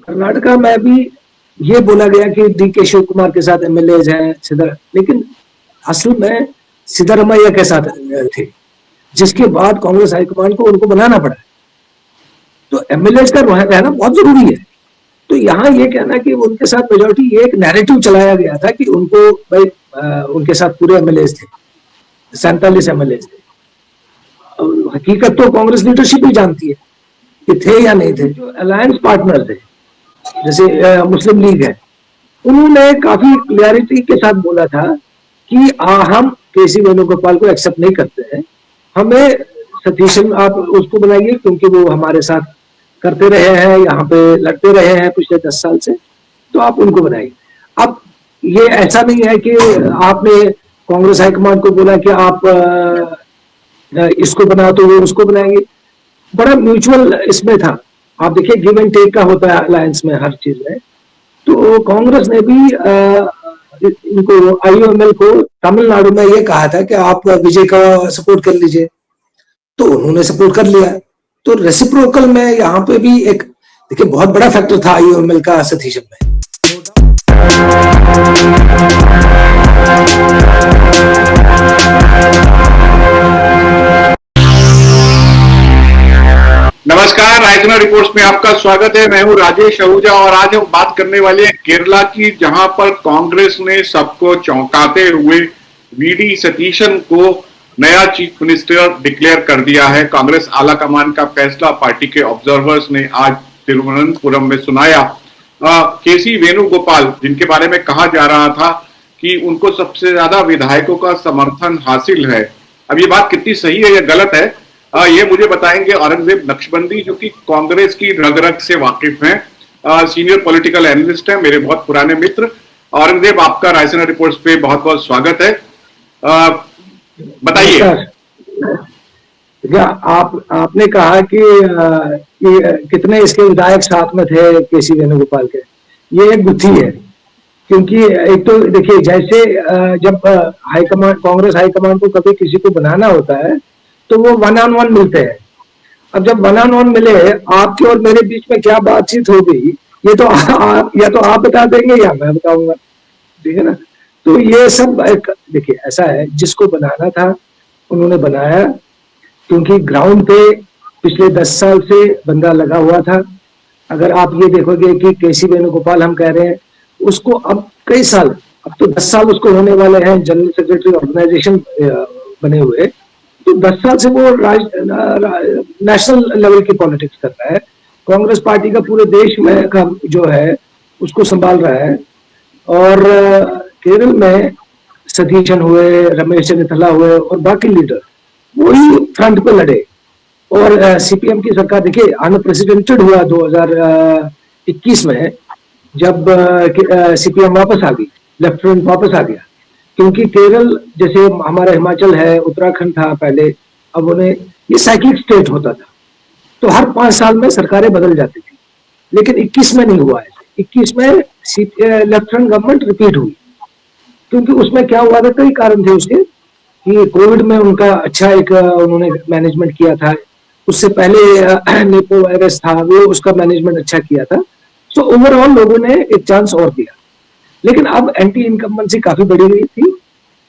कर्नाटका में भी ये बोला गया कि डी के शिव कुमार के साथ एमएलए हैं लेकिन असल में सिद्धरामैया के साथ थे, जिसके बाद कांग्रेस हाईकमान को उनको बनाना पड़ा। तो एमएलए का रहना बहुत जरूरी है। तो यहाँ ये कहना कि उनके साथ मेजोरिटी, ये एक नैरेटिव चलाया गया था कि उनको भाई उनके साथ पूरे एमएलए थे, 47 एमएलए थे। हकीकत तो कांग्रेस लीडरशिप ही जानती है कि थे या नहीं थे। जो अलायंस पार्टनर थे जैसे मुस्लिम लीग है, उन्होंने काफी क्लियरिटी के साथ बोला था कि हम केसी वेणुगोपाल को एक्सेप्ट नहीं करते हैं, हमें सतीशन आप उसको बनाइए क्योंकि वो हमारे साथ करते रहे हैं, यहाँ पे लड़ते रहे हैं पिछले 10 साल से, तो आप उनको बनाइए। अब ये ऐसा नहीं है कि आपने कांग्रेस हाईकमान को बोला कि आप इसको बनाओ तो वो उसको बनाएंगे। बड़ा म्यूचुअल इसमें था। आप देखिए गिव एंड टेक का होता है अलायंस में हर चीज में। तो कांग्रेस ने भी इनको आईयूएमएल को तमिलनाडु में ये कहा था कि आप विजय का सपोर्ट कर लीजिए, तो उन्होंने सपोर्ट कर लिया। तो रेसिप्रोकल में यहाँ पे भी एक देखिए बहुत बड़ा फैक्टर था आईयूएमएल का सतीशन में। नमस्कार, रायसीना रिपोर्ट्स में आपका स्वागत है। मैं हूं राजेश आहूजा और आज हम बात करने वाले हैं केरला की, जहां पर कांग्रेस ने सबको चौंकाते हुए वीडी सतीशन को नया चीफ मिनिस्टर डिक्लेयर कर दिया है। कांग्रेस आला कमान का फैसला पार्टी के ऑब्जर्वर्स ने आज तिरुवनंतपुरम में सुनाया। केसी वेणुगोपाल, जिनके बारे में कहा जा रहा था कि उनको सबसे ज्यादा विधायकों का समर्थन हासिल है, अब ये बात कितनी सही है या गलत है, ये मुझे बताएंगे औरंगजेब नक्शबंदी, जो कि कांग्रेस की रग रग से वाकिफ हैं, सीनियर पॉलिटिकल एनालिस्ट हैं, मेरे बहुत पुराने मित्र। औरंगजेब, आपका रायसीना रिपोर्ट्स पे बहुत बहुत स्वागत है। बताइए। आपने कहा कि कितने इसके विधायक साथ में थे केसी वेणुगोपाल के, ये एक गुत्थी है। क्योंकि एक तो देखिए, जैसे जब हाईकमान, कांग्रेस हाईकमान को कभी किसी को बनाना होता है तो वो 1-on-1 मिलते हैं। अब जब 1-on-1 मिले, आपके और मेरे बीच में क्या बातचीत हो गई, ये तो या तो आप बता देंगे या मैं बताऊंगा, ठीक है ना। तो ये सब देखिए ऐसा है, जिसको बनाना था उन्होंने बनाया, क्योंकि ग्राउंड पे पिछले 10 साल से बंदा लगा हुआ था। अगर आप ये देखोगे कि केसी वेणुगोपाल हम कह रहे हैं, उसको अब कई साल, अब तो 10 साल उसको होने वाले हैं जनरल सेक्रेटरी ऑर्गेनाइजेशन बने हुए। तो 10 साल से वो नेशनल लेवल की पॉलिटिक्स कर रहा है, कांग्रेस पार्टी का पूरे देश में का जो है उसको संभाल रहा है। और केरल में सतीशन हुए, रमेश चन्नीथला हुए और बाकी लीडर वही फ्रंट पे लड़े। और सीपीएम की सरकार देखिए अनप्रेसिडेंटेड हुआ 2021 में, जब सीपीएम वापस आ गई, लेफ्ट फ्रंट वापस आ गया। क्योंकि केरल जैसे हमारा हिमाचल है, उत्तराखंड था पहले, अब उन्हें ये साइक्लिक स्टेट होता था, तो हर 5 साल में सरकारें बदल जाती थी। लेकिन 21 में नहीं हुआ ऐसे। 21 में लेफ्ट फ्रंट गवर्नमेंट रिपीट हुई, क्योंकि उसमें क्या हुआ था, कई कारण थे उसके, कि कोविड में उनका अच्छा एक उन्होंने मैनेजमेंट किया था, उससे पहले नेपो वायरस था, वो उसका मैनेजमेंट अच्छा किया था। तो ओवरऑल लोगों ने एक चांस और दिया। लेकिन अब एंटी इनकम्बेंसी काफी बढ़ी गई थी,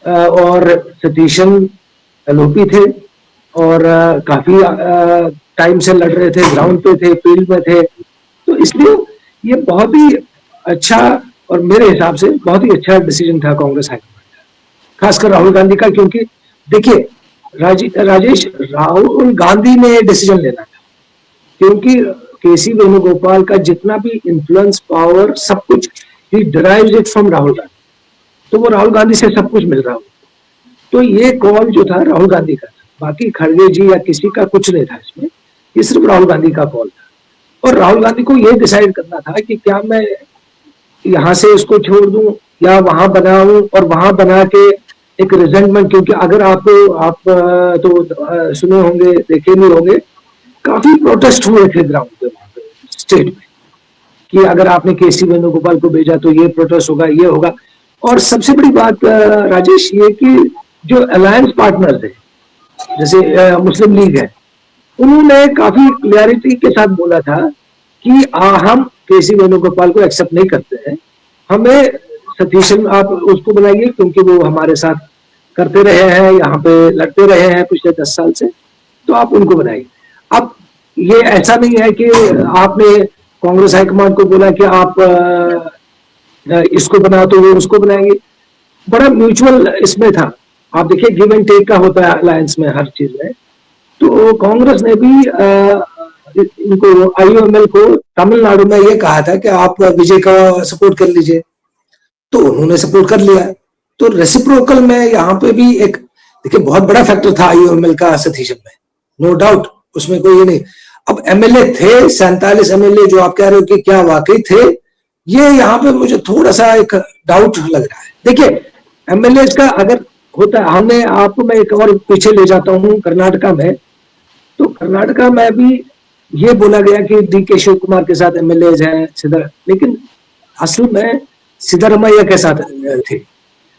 और सतीशन एलओपी थे और काफी टाइम से लड़ रहे थे, ग्राउंड पे थे, फील्ड में थे। तो इसलिए ये बहुत ही अच्छा, और मेरे हिसाब से बहुत ही अच्छा डिसीजन था कांग्रेस हाईकमान का, खासकर राहुल गांधी का। क्योंकि देखिए राजेश, राहुल गांधी ने डिसीजन लेना था, क्योंकि केसी वेणुगोपाल का जितना भी इन्फ्लुएंस, पावर, सब कुछ ही derives it from Rahul Gandhi. तो वो राहुल गांधी से सब कुछ मिल रहा हो। तो ये कॉल जो था राहुल गांधी का था, बाकी खड़गे जी या किसी का कुछ नहीं था इसमें, ये सिर्फ राहुल गांधी का कॉल था। और राहुल गांधी को ये डिसाइड करना था कि क्या मैं यहाँ से इसको छोड़ दूं या वहां बनाऊं, और वहां बना के एक रिजेंटमेंट, क्योंकि अगर आप तो सुने होंगे, देखे नहीं होंगे, काफी प्रोटेस्ट हुए थे ग्राउंड पे वहां पे स्टेट में, कि अगर आपने केसी वेणुगोपाल को भेजा तो ये प्रोटेस्ट होगा, ये होगा। और सबसे बड़ी बात राजेश ये कि जो अलायंस पार्टनर थे जैसे मुस्लिम लीग है, उन्होंने काफी क्लियरिटी के साथ बोला था कि हम केसी वेणुगोपाल को एक्सेप्ट नहीं करते हैं, हमें सतीशन आप उसको बनाइए, क्योंकि वो हमारे साथ करते रहे हैं, यहाँ पे लड़ते रहे हैं पिछले 10 साल से, तो आप उनको बनाइए। अब ये ऐसा नहीं है कि आपने कांग्रेस हाईकमान को बोला कि आप इसको बनाओ तो वो उसको बनाएंगे। बड़ा म्यूचुअल इसमें था। आप देखिए गिव एंड टेक का होता है अलायंस में, हर चीज में। तो कांग्रेस ने भी इनको IOML को तमिलनाडु में ये कहा था कि आप विजय का सपोर्ट कर लीजिए, तो उन्होंने सपोर्ट कर लिया। तो रेसिप्रोकल में यहाँ पे भी एक देखिए बहुत बड़ा फैक्टर था IOML का सतीशन में, नो डाउट, उसमें कोई ये नहीं। अब MLA थे 47 MLA, जो आप कह रहे हो कि क्या वाकई थे, ये यहाँ पे मुझे थोड़ा सा एक डाउट लग रहा है। देखिए MLA का अगर होता है, हमने आपको मैं एक और पीछे ले जाता हूँ कर्नाटका में। तो कर्नाटका में भी ये बोला गया कि DK शिव कुमार के साथ MLAs हैं, लेकिन असल में सिद्धरामैया के साथ थे,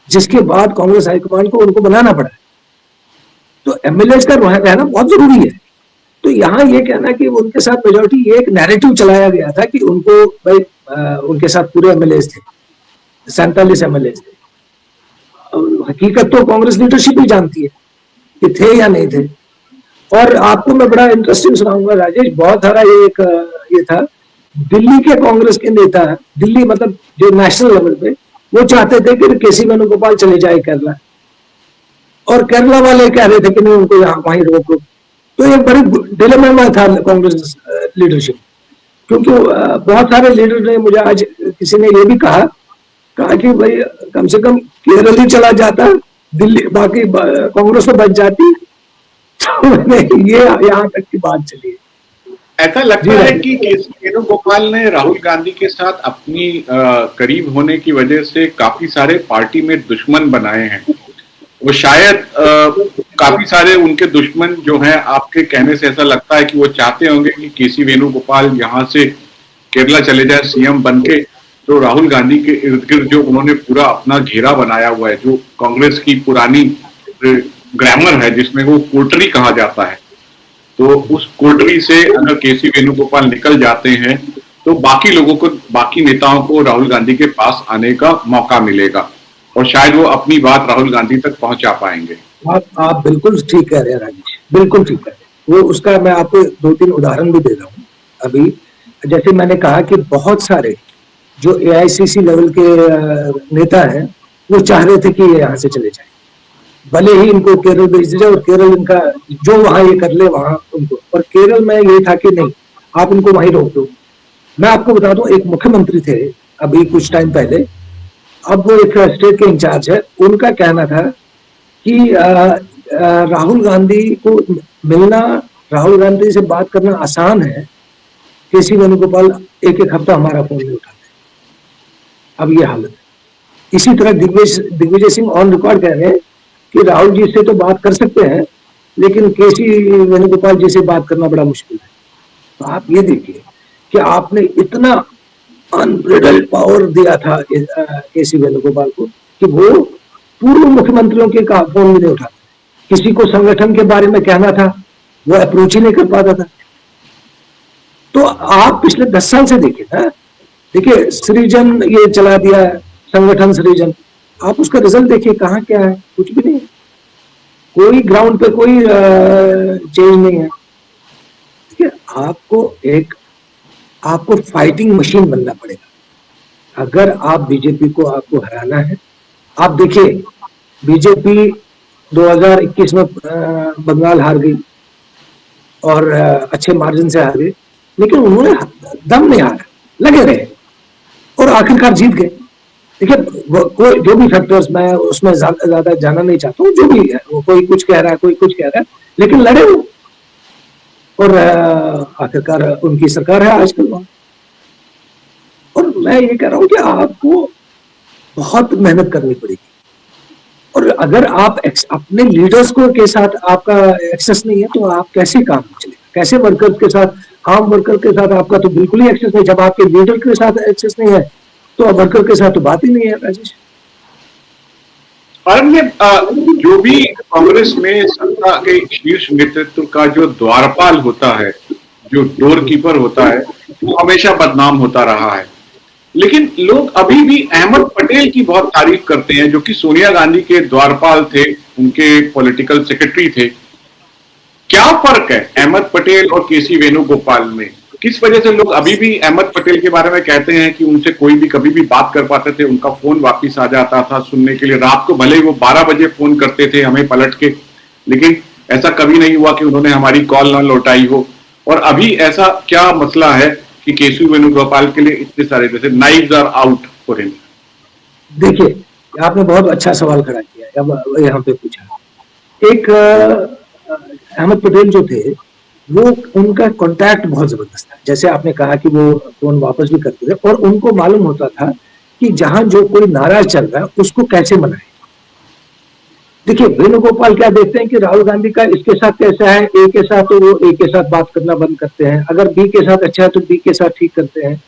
जिसके बाद कांग्रेस हाईकमान को उनको बनाना पड़ा। तो MLAs का रहना बहुत जरूरी है। तो यहाँ ये कहना कि उनके साथ मेजोरिटी, ये एक नैरेटिव चलाया गया था कि उनको भाई उनके साथ पूरे MLAs थे, 47 MLAs थे। हकीकत तो कांग्रेस लीडरशिप ही जानती है कि थे या नहीं थे। और आपको मैं बड़ा इंटरेस्टिंग सुनाऊंगा राजेश, बहुत सारा ये था, दिल्ली के कांग्रेस के नेता, दिल्ली मतलब जो नेशनल लेवल पे, वो चाहते थे कि केसी वेणुगोपाल चले जाए केरला, और केरला वाले कह रहे थे कि नहीं उनको यहाँ वहीं रोको। तो एक बड़ी डिलेमा में था कांग्रेस लीडरशिप, क्योंकि बहुत सारे लीडर ने, मुझे आज किसी ने ये भी कहा कि भाई कम से कम केरल ही चला जाता, दिल्ली बाकी कांग्रेस तो बच जाती। तो ये यहाँ तक की बात चली है। ऐसा लगता है कि केसी वेणुगोपाल ने राहुल गांधी के साथ अपनी करीब होने की वजह से काफी सारे पार्टी में दुश्मन बनाए हैं। वो शायद काफी सारे उनके दुश्मन जो हैं, आपके कहने से ऐसा लगता है कि वो चाहते होंगे कि केसी वेणुगोपाल यहाँ से केरला चले जाए CM बन के, तो राहुल गांधी के इर्द गिर्द जो उन्होंने पूरा अपना घेरा बनाया हुआ है, जो कांग्रेस की पुरानी ग्रामर है जिसमें वो कोटरी कहा जाता है, तो उस कोटरी से अगर केसी वेणुगोपाल निकल जाते हैं तो बाकी लोगों को, बाकी नेताओं को राहुल गांधी के पास आने का मौका मिलेगा और शायद वो अपनी बात राहुल गांधी तक पहुंचा पाएंगे। आप बिल्कुल ठीक कह रहे हैं राजेश, बिल्कुल ठीक कह रहे हैं। वो उसका मैं आपको 2-3 उदाहरण भी दे रहा हूँ। अभी जैसे मैंने कहा कि बहुत सारे जो AICC लेवल के नेता हैं, वो चाह रहे थे कि ये यहाँ से चले जाए, भले ही इनको केरल भेज दिया और केरल इनका जो वहां ये कर ले वहां उनको, और केरल में ये था कि नहीं आप इनको वहीं रोक दो। मैं आपको बता दूं, एक मुख्यमंत्री थे अभी कुछ टाइम पहले, अब वो एक स्टेट के इंचार्ज है, उनका कहना था कि राहुल गांधी को मिलना, राहुल गांधी से बात करना आसान है, केसी वेणुगोपाल एक हफ्ता हमारा फोन नहीं उठाते। अब ये हालत है। इसी तरह दिग्विजय सिंह ऑन रिकॉर्ड कह रहे हैं कि राहुल जी से तो बात कर सकते हैं, लेकिन केसी वेणुगोपाल जी से बात करना बड़ा मुश्किल है। तो आप ये देखिए कि आपने इतना अनब्रिडल्ड पावर दिया था केसी वेणुगोपाल को कि वो पूर्व मुख्यमंत्रियों के फोन भी नहीं उठाते, किसी को संगठन के बारे में कहना था वो अप्रोच ही नहीं कर पाता था। तो आप पिछले 10 साल से देखिए ना, देखिए सृजन ये चला दिया है, संगठन सृजन, आप उसका रिजल्ट देखिए कहाँ क्या है, कुछ भी नहीं, कोई ग्राउंड पे कोई चेंज नहीं है। देखिए आपको फाइटिंग मशीन बनना पड़ेगा अगर आप बीजेपी को आपको हराना है। आप देखिए बीजेपी 2021 में बंगाल हार गई और अच्छे मार्जिन से हार गई, लेकिन उन्होंने दम नहीं हारा, लगे रहे और आखिरकार जीत गए। देखिए कोई जो भी फैक्टर्स, मैं उसमें ज्यादा जाना नहीं चाहता हूँ, जो भी है वो, कोई कुछ कह रहा है, कोई कुछ कह रहा है, लेकिन लड़े वो और आखिरकार उनकी सरकार है आजकल वहां। और मैं ये कह रहा हूँ कि आपको बहुत मेहनत करनी पड़ेगी, और अगर आप अपने लीडर्स को के साथ आपका एक्सेस नहीं है तो आप कैसे काम चलेगा, कैसे वर्कर्स के साथ, आम वर्कर के साथ आपका तो बिल्कुल ही एक्सेस नहीं। जब आपके लीडर के साथ एक्सेस नहीं है तो वर्कर के साथ तो बात ही नहीं है राजेश। और ये जो भी कांग्रेस में सत्ता के शीर्ष नेतृत्व का जो द्वारपाल होता है, जो डोर कीपर होता है वो हमेशा बदनाम होता रहा है। लेकिन लोग अभी भी अहमद पटेल की बहुत तारीफ करते हैं, जो कि सोनिया गांधी के द्वारपाल थे, उनके पॉलिटिकल सेक्रेटरी थे। क्या फर्क है अहमद पटेल और केसी वेणुगोपाल में? किस वजह से लोग अभी भी अहमद पटेल के बारे में कहते हैं कि उनसे कोई भी कभी भी बात कर पाते थे, उनका फोन वापिस आ जाता था सुनने के लिए, रात को भले ही वो 12 बजे फोन करते थे हमें पलट के, लेकिन ऐसा कभी नहीं हुआ कि उन्होंने हमारी कॉल ना लौटाई हो। और अभी ऐसा क्या मसला है कि केसी वेणुगोपाल के लिए इतने सारे जैसे knives are out for him? देखिए, आपने बहुत अच्छा सवाल खड़ा किया, अब यहाँ पे पूछा। एक अहमद पटेल जो थे, वो उनका कांटेक्ट बहुत जबरदस्त था। जैसे आपने कहा कि वो फोन वापस भी करते थे और उनको मालूम होता था कि जहां जो कोई नाराज चल रहा है उसको कैसे मनाए। देखिए, वेणुगोपाल क्या देखते हैं कि राहुल गांधी का इसके साथ कैसा है, ए के साथ, तो वो ए के साथ बात करना बंद करते हैं, अगर बी के साथ अच्छा है तो बी के साथ ठीक करते हैं।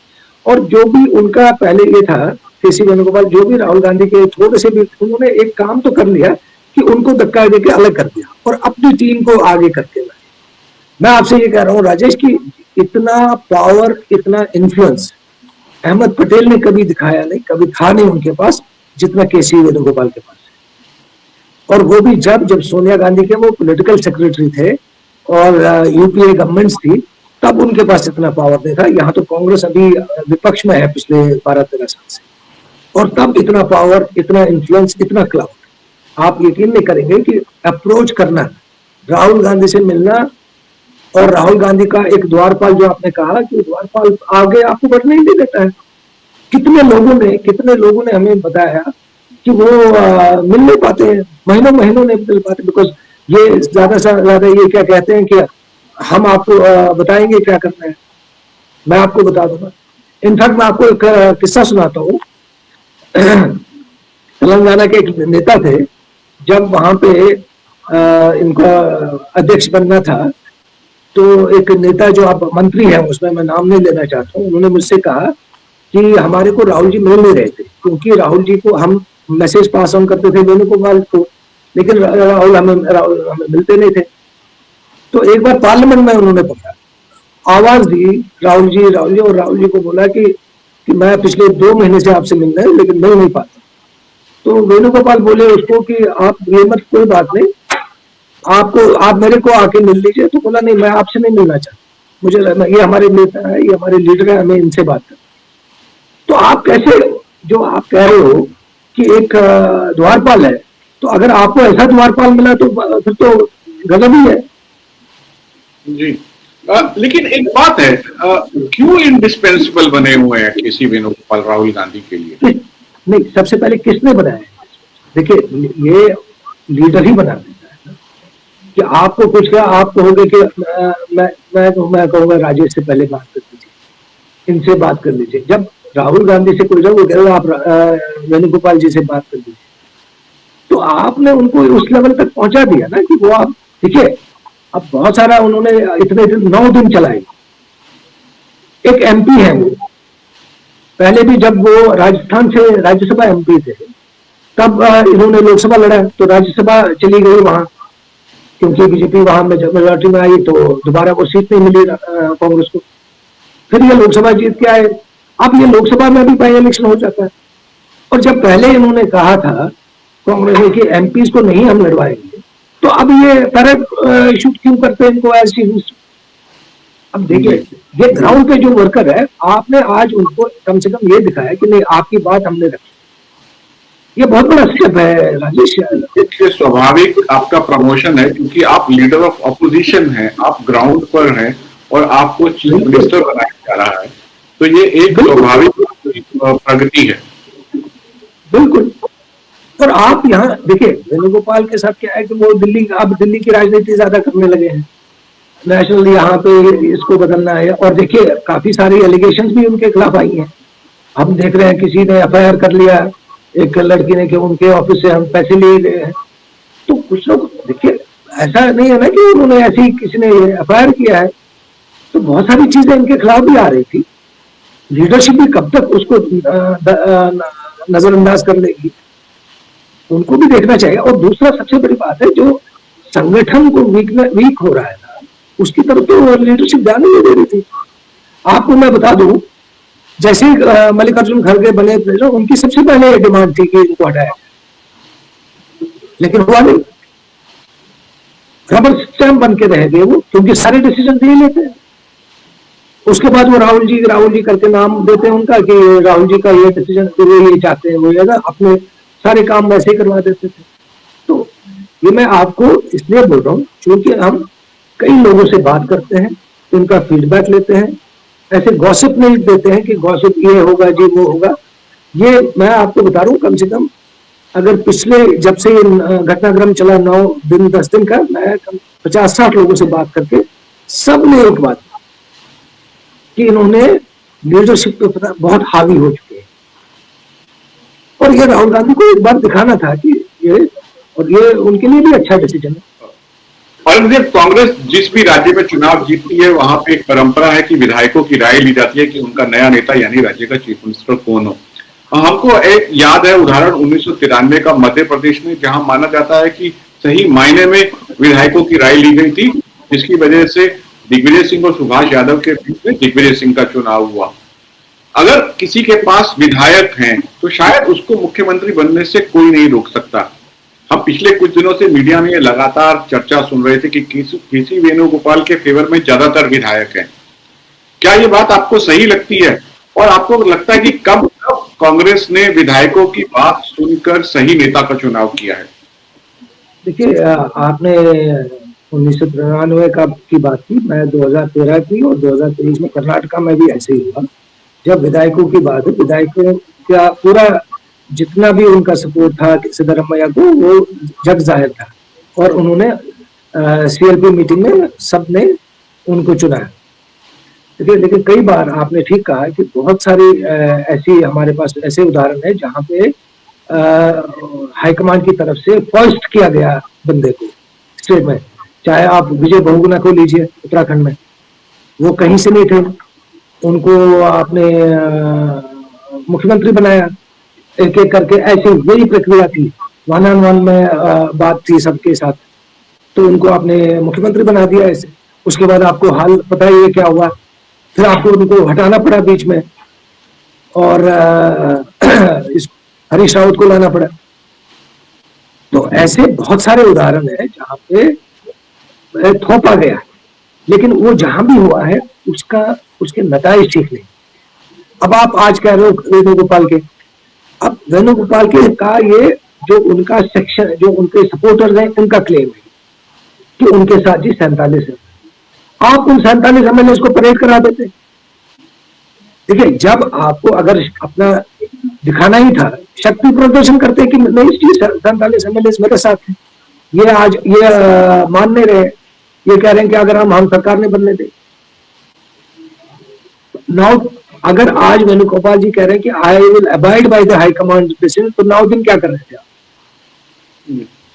और जो भी उनका पहले ये था, केसी वेणुगोपाल जो भी राहुल गांधी के थोड़े से भी, उन्होंने एक काम तो कर लिया कि उनको धक्का देके अलग कर दिया और अपनी टीम को आगे करके लाए। मैं आपसे ये कह रहा हूँ राजेश की इतना पावर, इतना इन्फ्लुएंस अहमद पटेल ने कभी दिखाया नहीं, कभी था नहीं उनके पास, जितना केसी वेणुगोपाल के पास है। और वो भी जब सोनिया गांधी के वो पॉलिटिकल सेक्रेटरी थे और यूपीए गवर्नमेंट्स थी, तब उनके पास इतना पावर नहीं था। यहाँ तो कांग्रेस अभी विपक्ष में है पिछले 12-13 साल से, और तब इतना पावर, इतना इन्फ्लुएंस, इतना क्लाउड। आप यकीन नहीं करेंगे कि अप्रोच करना, राहुल गांधी से मिलना, और राहुल गांधी का एक द्वारपाल, जो आपने कहा कि द्वारपाल आगे आपको बढ़ने ही नहीं देता है। कितने लोगों ने हमें बताया कि वो मिल नहीं पाते हैं, महीनों महीनों नहीं मिल पाते, बिकॉज ये ज्यादा से ज्यादा ये क्या कहते हैं कि हम आपको बताएंगे क्या करना है। मैं आपको बता दूंगा। इनफैक्ट मैं आपको एक किस्सा सुनाता हूँ। तेलंगाना के एक नेता थे, जब वहां पे इनका अध्यक्ष बनना था, तो एक नेता जो आप मंत्री हैं, उसमें मैं नाम नहीं लेना चाहता हूँ, उन्होंने मुझसे कहा कि हमारे को राहुल जी मिल नहीं रहे थे, क्योंकि राहुल जी को हम मैसेज पास ऑन करते थे वेणुगोपाल को, लेकिन राहुल हमें मिलते नहीं थे। तो एक बार पार्लियामेंट में उन्होंने पकड़ा, आवाज दी राहुल जी, और राहुल जी को बोला कि मैं पिछले 2 महीने से आपसे मिल रहा हूं लेकिन मिल नहीं पाता। तो वेणुगोपाल बोले उसको कि आप ये मत, कोई बात नहीं, आप मेरे को आके मिल लीजिए। तो बोला नहीं, मैं आपसे नहीं मिलना चाहता, मुझे ये हमारे नेता है, ये हमारे लीडर है, हमें इनसे बात करनी। तो आप कैसे, जो आप कह रहे हो कि एक द्वारपाल है, तो अगर आपको ऐसा द्वारपाल मिला तो फिर तो गजब ही है। जी, लेकिन एक बात है, क्यों इंडिस्पेंसिबल बने हुए हैं केसी वेणुगोपाल राहुल गांधी के लिए? नहीं, सबसे पहले किसने बनाया? देखिए, ये लीडर ही बना देता है ना, कि आपको कुछ क्या, आप कहोगे कि मैं कहूंगा राजेश से पहले बात कर लीजिए, इनसे बात कर लीजिए। जब राहुल गांधी से कोई वो कह रहा आप वेणुगोपाल जी से बात कर लीजिए, तो आपने उनको उस लेवल तक पहुंचा दिया ना कि वो, आप देखिए, अब बहुत सारा उन्होंने इतने 9 दिन चलाए। एक एमपी है वो, पहले भी जब वो राजस्थान से राज्यसभा एमपी थे, तब इन्होंने लोकसभा लड़ा तो राज्यसभा चली गई वहां, क्योंकि बीजेपी वहां मेजोरिटी में आई, तो दोबारा वो सीट नहीं मिली कांग्रेस को। फिर ये लोकसभा जीत के आए। अब ये लोकसभा में भी बाई इलेक्शन हो जाता है। और जब पहले इन्होंने कहा था कांग्रेस ने कि एमपीज को नहीं हम लड़वाएंगे, तो अब ये पैराशूट क्यों करते हैं इनको एज चीफ? अब देखिए, ये ग्राउंड पे जो वर्कर है, आपने आज उनको कम से कम ये दिखाया कि नहीं, आपकी बात हमने रखी। ये बहुत बड़ा स्टेप है राजेश। देखिए, स्वाभाविक आपका प्रमोशन है, क्योंकि आप लीडर ऑफ अपोजिशन हैं, आप ग्राउंड पर हैं और आपको चीफ मिनिस्टर बनाया जा रहा है, तो ये एक स्वाभाविक प्रगति है। बिल्कुल। और आप यहाँ देखिए, वेणुगोपाल के साथ क्या है कि वो अब दिल्ली की राजनीति ज्यादा करने लगे हैं, नेशनल यहाँ पे इसको बदलना है। और देखिए, काफी सारी एलिगेशंस भी उनके खिलाफ आई हैं। हम देख रहे हैं किसी ने एफआईआर कर लिया, एक लड़की ने, कि उनके ऑफिस से हम पैसे लिए गए हैं। तो कुछ लोग, देखिए, ऐसा नहीं है ना कि उन्होंने ऐसी किसी ने एफआईआर किया है, तो बहुत सारी चीजें इनके खिलाफ भी आ रही थी। लीडरशिप भी कब तक उसको नजरअंदाज कर लेगी, उनको भी देखना चाहिए। और दूसरा सबसे बड़ी बात है, जो संगठन को वीक हो रहा है ना, उसकी तरफ तो लीडरशिप ध्यान नहीं दे रही थी। आपको मैं बता दूं, जैसे ही मल्लिकार्जुन खड़गे बने प्रेसिडेंट, उनकी सबसे पहले डिमांड थी कि इनको हटाया, लेकिन हुआ नहीं। रबर स्टैम्प बन के रह गए वो, क्योंकि सारे डिसीजन दे लेते हैं। उसके बाद वो राहुल जी करके नाम देते हैं उनका कि राहुल जी का ये डिसीजन, ये चाहते हैं, वो अपने सारे काम वैसे ही करवा देते थे। तो ये मैं आपको इसलिए बोल रहा हूँ क्योंकि हम कई लोगों से बात करते हैं, उनका फीडबैक लेते हैं, ऐसे गॉसिप नहीं देते हैं कि गॉसिप ये होगा जी वो होगा। ये मैं आपको बता रहा हूँ, कम से कम अगर पिछले जब से ये घटनाक्रम चला 9 दिन 10 दिन का, मैं 50-60 लोगों से बात करके सब ने एक बात कि इन्होंने लीडरशिप पे बहुत हावी हो चुके हैं, और ये राहुल गांधी को एक बार दिखाना था कि ये उनके लिए भी अच्छा डिसीजन है। और मुझे कांग्रेस जिस भी राज्य में चुनाव जीतती है वहां पे एक परंपरा है कि विधायकों की राय ली जाती है कि उनका नया नेता यानी राज्य का चीफ मिनिस्टर कौन हो। हमको एक याद है उदाहरण 1993 का मध्य प्रदेश में, जहां माना जाता है कि सही मायने में विधायकों की राय ली गई थी, जिसकी वजह से दिग्विजय सिंह और सुभाष यादव के बीच में दिग्विजय सिंह का चुनाव हुआ। अगर किसी के पास विधायक हैं तो शायद उसको मुख्यमंत्री बनने से कोई नहीं रोक सकता। हम पिछले कुछ दिनों से मीडिया में लगातार चर्चा सुन रहे थे कि केसी वेणुगोपाल के फेवर में ज्यादातर विधायक हैं। क्या ये बात आपको सही लगती है, और आपको लगता है कि कब कांग्रेस ने विधायकों की बात सुनकर सही नेता का चुनाव किया है? देखिए, आपने 1993 की बात की, मैं 2013 की, और 2023 में कर्नाटका में भी ऐसे ही हुआ। जब विधायकों की बात है, विधायकों का पूरा जितना भी उनका सपोर्ट था सिद्धरामैया को, वो जग जाहिर था, और उन्होंने सीएलपी मीटिंग में सबने उनको चुना है। लेकिन कई बार आपने ठीक कहा कि बहुत सारी ऐसी हमारे पास ऐसे उदाहरण है जहां पे हाईकमांड की तरफ से फर्स्ट किया गया बंदे को स्टेट में। चाहे आप विजय बहुगुणा को लीजिए उत्तराखंड में, वो कहीं से नहीं थे, उनको आपने मुख्यमंत्री बनाया एक एक करके। ऐसी यही प्रक्रिया थी, 1-on-1 में बात थी सबके साथ, तो उनको आपने मुख्यमंत्री बना दिया ऐसे। उसके बाद आपको हाल पता ही है क्या हुआ, फिर आपको उनको हटाना पड़ा बीच में, और इस हरीश रावत को लाना पड़ा। तो ऐसे बहुत सारे उदाहरण है जहां पे थोपा गया, लेकिन वो जहां भी हुआ है उसके नताइज ठीक नहीं। अब आप आज कह रहे हो वेणुगोपाल के, अब वेणुगोपाल के का ये जो उनका सेक्शन, जो उनके सपोर्टर्स हैं, उनका क्लेम है कि उनके साथ जी 47 है। आप उन 47 एमएलए को परेड करा देते। देखिए, जब आपको अगर अपना दिखाना ही था, शक्ति प्रदर्शन करते कि नहीं, 47 एमएलए मेरे साथ हैं, ये आज ये मान नहीं रहे, ये कह रहे हैं कि अगर हम सरकार ने बनने दे। नाउ अगर आज वेणुगोपाल जी कह रहे हैं कि I will abide by the high command decision, तो नाउ दिन क्या कर रहे थे आप?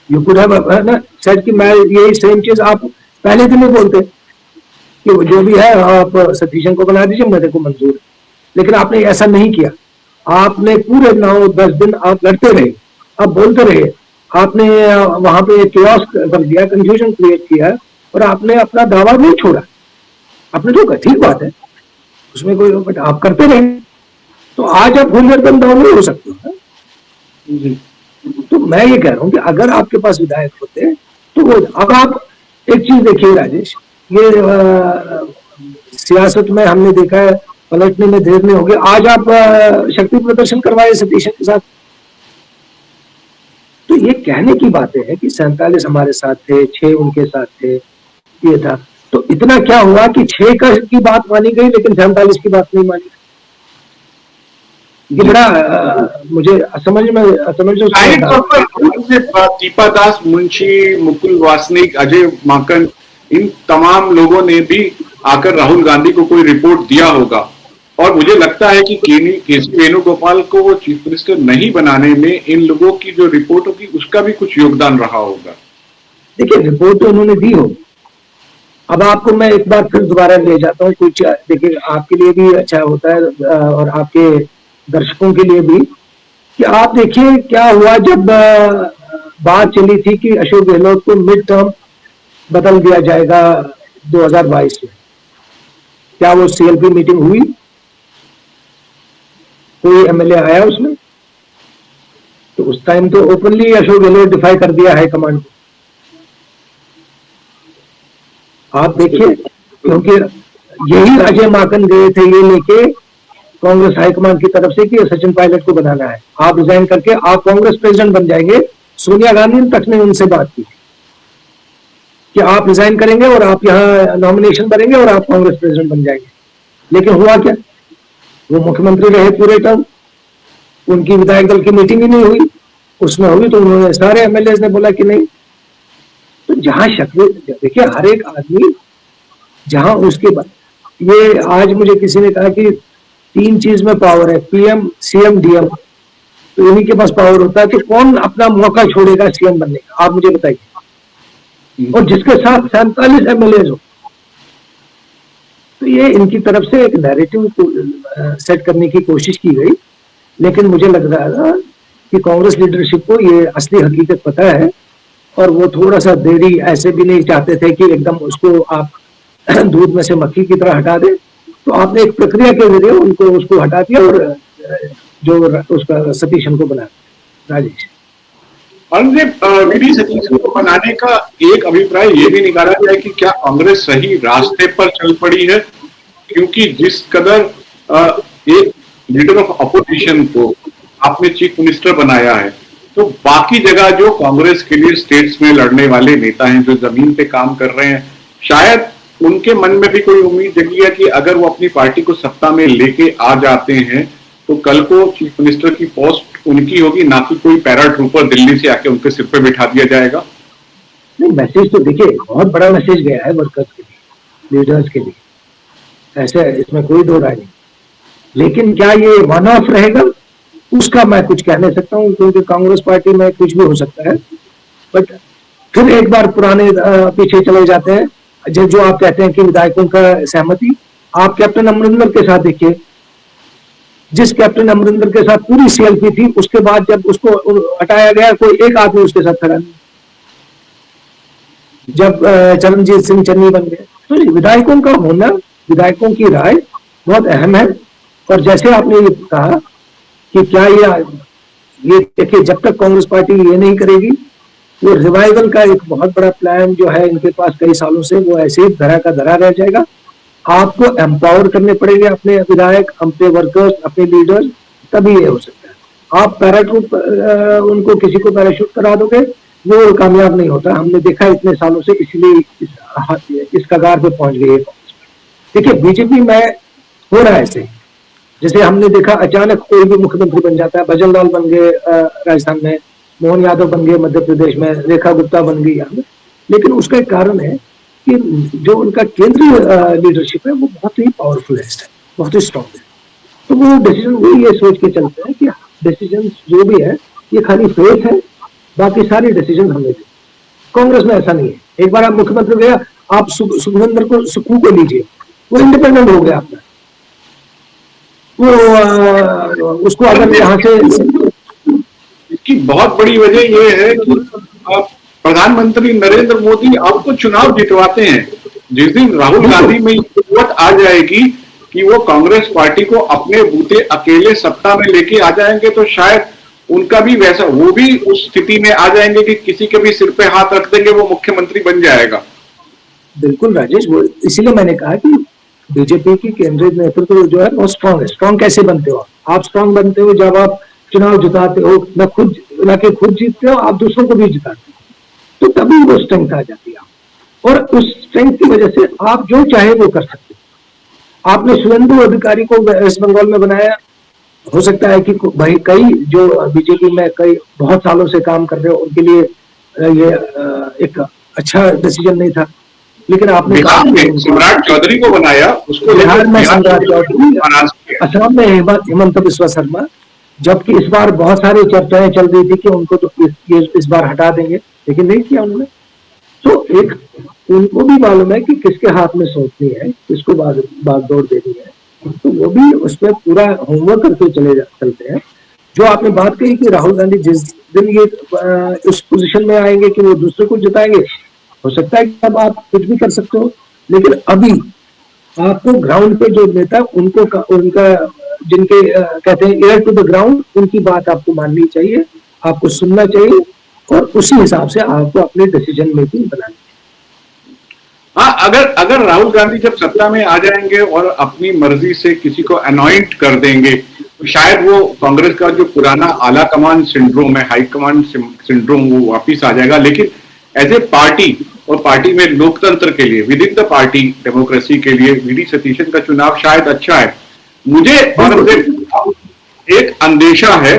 यू कुड हैव ना सेड कि मैं यही सेम चीज आप पहले दिन ही बोलते कि जो भी है आप सतीशन को बना दीजिए, मेरे को मंजूर है। लेकिन आपने ऐसा नहीं किया, आपने पूरे 9-10 दिन आप लड़ते रहे, आप बोलते रहे, आपने वहां पे केओस कर दिया, कंफ्यूजन क्रिएट किया, और आपने अपना दावा नहीं छोड़ा। आपने जो कहा ठीक बात है, उसमें कोई, बट आप करते रहे, तो आज आप भूल कर डाउन नहीं हो सकते हैं। तो मैं ये कह रहा हूं कि अगर आपके पास विधायक होते तो वो, अब आप एक चीज देखिए राजेश, ये सियासत में हमने देखा है पलटने में देर नहीं होगी। आज आप शक्ति प्रदर्शन करवाए सतीश के साथ, तो ये कहने की बातें हैं कि 47 हमारे साथ थे, 6 उनके साथ थे, ये था। तो इतना क्या हुआ कि 6 की बात मानी गई लेकिन 47 की बात नहीं मानी। ये बड़ा मुझे समझ दीपा दास मुंशी, मुकुल वासनिक, अजय माकन, इन तमाम लोगों ने भी आकर राहुल गांधी को कोई रिपोर्ट दिया होगा, और मुझे लगता है कि केसी वेणुगोपाल को वो चीफ मिनिस्टर नहीं बनाने में इन लोगों की जो रिपोर्ट होगी उसका भी कुछ योगदान रहा होगा। देखिए, रिपोर्ट तो उन्होंने दी हो। अब आपको मैं एक बार फिर दोबारा ले जाता हूँ, कुछ देखिए आपके लिए भी अच्छा होता है और आपके दर्शकों के लिए भी, कि आप देखिए क्या हुआ जब बात चली थी कि अशोक गहलोत को मिड टर्म बदल दिया जाएगा 2022 में, क्या वो CLP मीटिंग हुई? कोई MLA आया उसमें? तो उस टाइम तो ओपनली अशोक गहलोत डिफाई कर दिया हाईकमांड को। आप देखिए, क्योंकि यही अजय माकन गए थे ये लेके कांग्रेस हाईकमांड की तरफ से कि सचिन पायलट को बनाना है, आप रिजाइन करके आप कांग्रेस प्रेसिडेंट बन जाएंगे। सोनिया गांधी तक ने उनसे बात की कि आप रिजाइन करेंगे और आप यहाँ नॉमिनेशन करेंगे और आप कांग्रेस प्रेसिडेंट बन जाएंगे। लेकिन हुआ क्या? वो मुख्यमंत्री रहे पूरे टर्म, उनकी विधायक दल की मीटिंग ही नहीं हुई। उसमें हुई तो उन्होंने सारे MLA ने बोला कि नहीं। तो जहां शक, देखिए हर एक आदमी जहां उसके बाद, ये आज मुझे किसी ने कहा कि 3 चीज में पावर है, PM, CM, DM, तो इन्हीं के पास पावर होता है। तो कौन अपना मौका छोड़ेगा CM बनने का? आप मुझे बताइए। और जिसके साथ 47 MLA हो, तो ये इनकी तरफ से एक नैरेटिव सेट करने की कोशिश की गई। लेकिन मुझे लग रहा था कि कांग्रेस लीडरशिप को ये असली हकीकत पता है और वो थोड़ा सा देरी ऐसे भी नहीं चाहते थे कि एकदम उसको आप दूध में से मक्खी की तरह हटा दे। तो आपने एक प्रक्रिया के जरिए उनको उसको हटा दिया और जो उसका सतीशन को बना। राजेश वीडी सतीशन को बनाने का एक अभिप्राय ये भी निकाला जाए कि क्या कांग्रेस सही रास्ते पर चल पड़ी है, क्योंकि जिस कदर एक लीडर ऑफ अपोजिशन को आपने चीफ मिनिस्टर बनाया है, तो बाकी जगह जो कांग्रेस के लिए स्टेट्स में लड़ने वाले नेता हैं जो जमीन पे काम कर रहे हैं, शायद उनके मन में भी कोई उम्मीद जगी है कि अगर वो अपनी पार्टी को सत्ता में लेके आ जाते हैं तो कल को चीफ मिनिस्टर की पोस्ट उनकी होगी, ना कि कोई पैरा ट्रूपर दिल्ली से आके उनके सिर पे बिठा दिया जाएगा। नहीं, मैसेज तो देखिए बहुत बड़ा मैसेज गया है वर्कर्स के लिए, लीडर्स के लिए, ऐसे इसमें कोई दो राय नहीं। लेकिन क्या ये वन ऑफ रहेगा, उसका मैं कुछ कह नहीं सकता हूँ, क्योंकि कांग्रेस पार्टी में कुछ भी हो सकता है। बट फिर एक बार पुराने पीछे चले जाते हैं। जो आप कहते हैं कि विधायकों का सहमति, आप कैप्टन अमरिंदर के साथ देखिए, जिस कैप्टन अमरिंदर के साथ पूरी CLP थी, उसके बाद जब उसको हटाया गया कोई एक आदमी उसके साथ खड़ा नहीं। जब चरणजीत सिंह चन्नी बन गए, तो विधायकों का होना, विधायकों की राय बहुत अहम है। और जैसे आपने ये कहा कि क्या ये देखिए, जब तक कांग्रेस पार्टी ये नहीं करेगी, वो रिवाइवल का एक बहुत बड़ा प्लान जो है इनके पास कई सालों से, वो ऐसे ही धरा का धरा रह जाएगा। आपको एम्पावर करने पड़ेंगे अपने विधायक, अपने वर्कर्स, अपने लीडर्स, तभी ये हो सकता है। आप पैराशूट उनको किसी को पैराशूट करा दोगे, वो कामयाब नहीं होता। हमने देखा इतने सालों से, इसलिए इस कगार पे पहुंच गई है। देखिए बीजेपी में हो रहा है ऐसे, जैसे हमने देखा अचानक कोई भी मुख्यमंत्री बन जाता है। भजन लाल बन गए राजस्थान में, मोहन यादव बन गए मध्य प्रदेश में, रेखा गुप्ता बन गई यहाँ में। लेकिन उसका एक कारण है कि जो उनका केंद्रीय लीडरशिप है वो बहुत ही पावरफुल है, बहुत ही स्ट्रॉन्ग है। तो वो डिसीजन वो ये सोच के चलते हैं कि डिसीजन जो भी है ये खाली फेस है, बाकी सारे डिसीजन हमें थे। कांग्रेस में ऐसा नहीं है। एक बार आप मुख्यमंत्री गया, आप सुखू को लीजिए, वो इंडिपेंडेंट हो गया आपका। वो उसको अगर यहाँ से, इसकी बहुत बड़ी वजह यह है कि प्रधानमंत्री नरेंद्र मोदी आपको चुनाव जितवाते हैं। जिस दिन राहुल गांधी में वोट आ जाएगी कि वो कांग्रेस पार्टी को अपने बूते अकेले सत्ता में लेके आ जाएंगे, तो शायद उनका भी वैसा, वो भी उस स्थिति में आ जाएंगे कि किसी के भी सिर पे हाथ रख देंगे, वो मुख्यमंत्री बन जाएगा। बिल्कुल राजेश, वो इसीलिए मैंने कहा कि बीजेपी की केंद्रीय नेतृत्व जो है वो स्ट्रांग है। स्ट्रांग कैसे बनते हो आप स्ट्रांग बनते हो जब आप चुनाव जिताते हो, न खुद जीतते हो, आप दूसरों को भी जिताते हो, तो तभी वो स्ट्रेंथ आ जाती है। और उस स्ट्रेंथ की वजह से आप जो चाहे वो कर सकते हो। आपने शुभेंदु अधिकारी को वेस्ट बंगाल में बनाया, हो सकता है कि भाई कई जो बीजेपी में कई बहुत सालों से काम कर रहे हो उनके लिए ये एक अच्छा डिसीजन नहीं था। लेकिन आपने सम्राट चौधरी को बनाया, उसको बिहार में सम्राट चौधरी, असम में हेमंत बिस्वा शर्मा, जबकि इस बार बहुत सारी चर्चाएं चल रही थी कि उनको तो इस बार हटा देंगे, लेकिन नहीं किया उन्होंने। तो एक उनको भी मालूम है कि किसके हाथ में सोचनी है, किसको बागडोर देनी है, तो वो भी उसमें पूरा होमवर्क करके चलते हैं। जो आपने बात कही कि राहुल गांधी जिस दिन ये उस पोजीशन में आएंगे कि वो दूसरे को जिताएंगे, हो सकता है कि अब आप कुछ भी कर सकते हो। लेकिन अभी आपको ग्राउंड पे जो नेता उनका जिनके कहते हैं एयर टू द ग्राउंड, उनकी बात आपको माननी चाहिए, आपको सुनना चाहिए और उसी हिसाब से आपको अपनी डिसीजन मेकिंग बनानी चाहिए। हाँ, अगर अगर राहुल गांधी जब सत्ता में आ जाएंगे और अपनी मर्जी से किसी को अनॉइंट कर देंगे तो शायद वो कांग्रेस का जो पुराना आला कमान सिंड्रोम है, हाई कमान सिंड्रोम, वो वापिस आ जाएगा। लेकिन एज ए पार्टी और पार्टी में लोकतंत्र के लिए, with in the party democracy के लिए वीडी सतीशन का चुनाव शायद अच्छा है। मुझे और एक अंदेशा है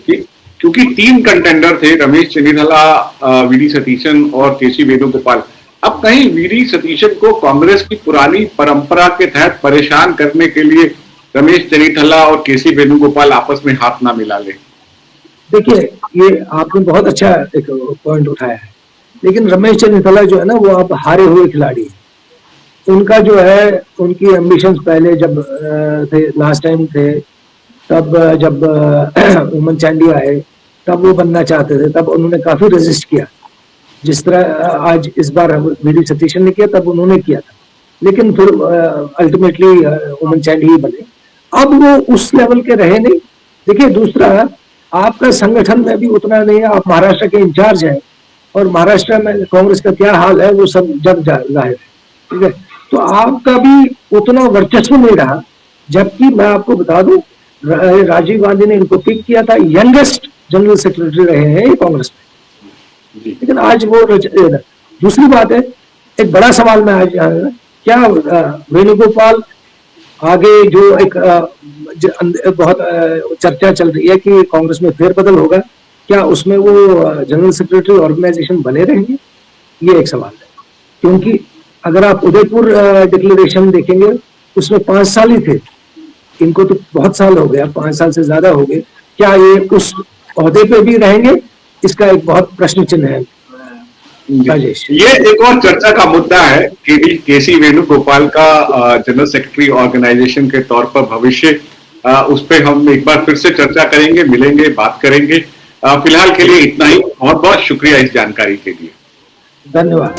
कि क्योंकि 3 कंटेंडर थे, रमेश चन्नीथला, वीडी सतीशन और केसी वेणुगोपाल, अब कहीं वीडी सतीशन को कांग्रेस की पुरानी परंपरा के तहत परेशान करने के लिए रमेश चन्नीथला और केसी वेणुगोपाल आपस में हाथ ना मिला ले। देखिए, ये आपने बहुत अच्छा एक पॉइंट उठाया है, लेकिन रमेश चन्नीथला जो है ना, वो अब हारे हुए खिलाड़ी हैं। उनका जो है, उनकी एम्बिशंस पहले जब थे, लास्ट टाइम थे, तब जब उमन चांडी आए तब वो बनना चाहते थे, तब उन्होंने काफी रेजिस्ट किया, जिस तरह आज इस बार वीडी सतीशन ने किया, तब उन्होंने किया था, लेकिन फिर अल्टीमेटली उमन चांडी ही बने। अब वो उस लेवल के रहे नहीं। देखिए, दूसरा, आपका संगठन में भी उतना नहीं है, आप महाराष्ट्र के इंचार्ज हैं और महाराष्ट्र में कांग्रेस का क्या हाल है वो सब जग जाहिर है, ठीक है। तो आपका भी उतना वर्चस्व नहीं रहा, जबकि मैं आपको बता दूं, राजीव गांधी ने इनको पिक किया था, यंगेस्ट जनरल सेक्रेटरी रहे हैं ये कांग्रेस में, लेकिन आज वो दूसरी बात है, एक बड़ा सवाल में आज क्या वेणुगोपाल आगे जो एक बहुत चर्चा चल रही है कि कांग्रेस में फेरबदल होगा, क्या उसमें वो जनरल सेक्रेटरी ऑर्गेनाइजेशन बने रहेंगे, ये एक सवाल है। क्योंकि अगर आप उदयपुर डिक्लेरेशन देखेंगे, उसमें 5 साल ही थे, इनको तो बहुत साल हो गया, 5 साल से ज्यादा हो गए, क्या ये उस ओहदे पे भी रहेंगे, इसका एक बहुत प्रश्न चिन्ह है। राजेश, ये एक और चर्चा का मुद्दा है कि केसी वेणुगोपाल का जनरल सेक्रेटरी ऑर्गेनाइजेशन के तौर पर भविष्य, उस पर हम एक बार फिर से चर्चा करेंगे, मिलेंगे, बात करेंगे। फिलहाल के लिए इतना ही। बहुत बहुत शुक्रिया इस जानकारी के लिए। धन्यवाद।